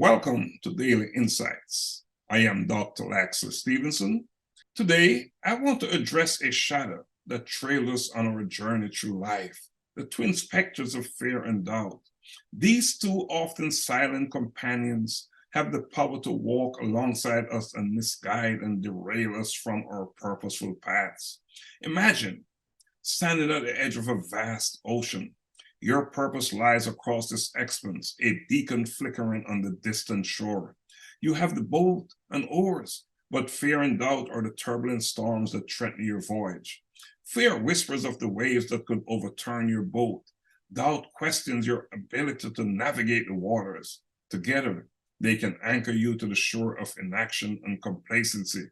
Welcome to Daily Insights. I am Dr. Laxley Stephenson. Today, I want to address a shadow that trails us on our journey through life, the twin specters of fear and doubt. These two often silent companions have the power to walk alongside us and misguide and derail us from our purposeful paths. Imagine standing at the edge of a vast ocean. Your purpose lies across this expanse, a beacon flickering on the distant shore. You have the boat and oars, but fear and doubt are the turbulent storms that threaten your voyage. Fear whispers of the waves that could overturn your boat. Doubt questions your ability to navigate the waters. Together, they can anchor you to the shore of inaction and complacency.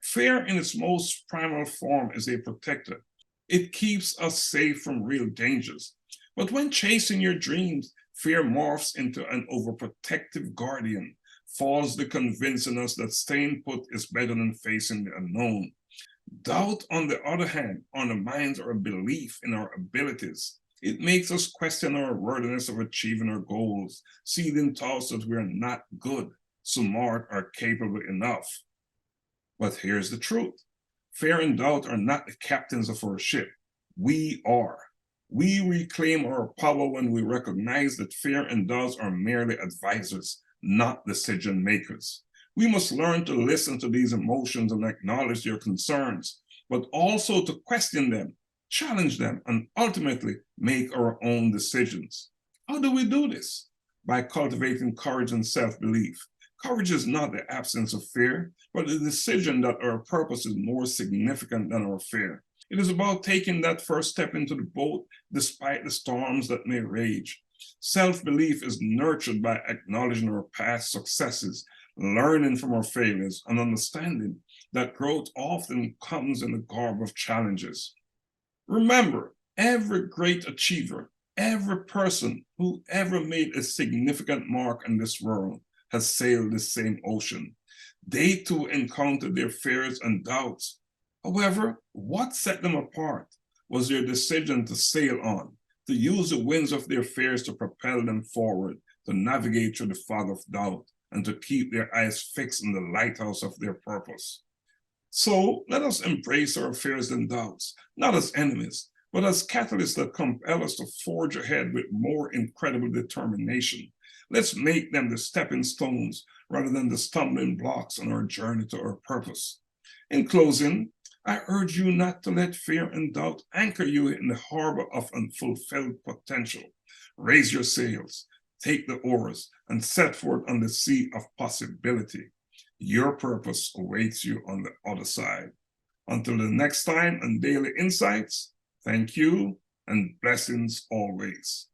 Fear in its most primal form is a protector. It keeps us safe from real dangers. But when chasing your dreams, fear morphs into an overprotective guardian, falsely convincing us that staying put is better than facing the unknown. Doubt, on the other hand, undermines our belief in our abilities. It makes us question our worthiness of achieving our goals, seeding thoughts that we are not good, smart, or capable enough. But here's the truth. Fear and doubt are not the captains of our ship. We are. We reclaim our power when we recognize that fear and doubt are merely advisors, not decision makers. We must learn to listen to these emotions and acknowledge their concerns, but also to question them, challenge them, and ultimately make our own decisions. How do we do this? By cultivating courage and self-belief. Courage is not the absence of fear, but the decision that our purpose is more significant than our fear. It is about taking that first step into the boat despite the storms that may rage. Self-belief is nurtured by acknowledging our past successes, learning from our failures, and understanding that growth often comes in the garb of challenges. Remember, every great achiever, every person who ever made a significant mark in this world has sailed the same ocean. They too encountered their fears and doubts. However, what set them apart was their decision to sail on, to use the winds of their fears to propel them forward, to navigate through the fog of doubt, and to keep their eyes fixed on the lighthouse of their purpose. So let us embrace our fears and doubts, not as enemies, but as catalysts that compel us to forge ahead with more incredible determination. Let's make them the stepping stones rather than the stumbling blocks on our journey to our purpose. In closing, I urge you not to let fear and doubt anchor you in the harbor of unfulfilled potential. Raise your sails, take the oars, and set forth on the sea of possibility. Your purpose awaits you on the other side. Until the next time on Daily Insights, thank you and blessings always.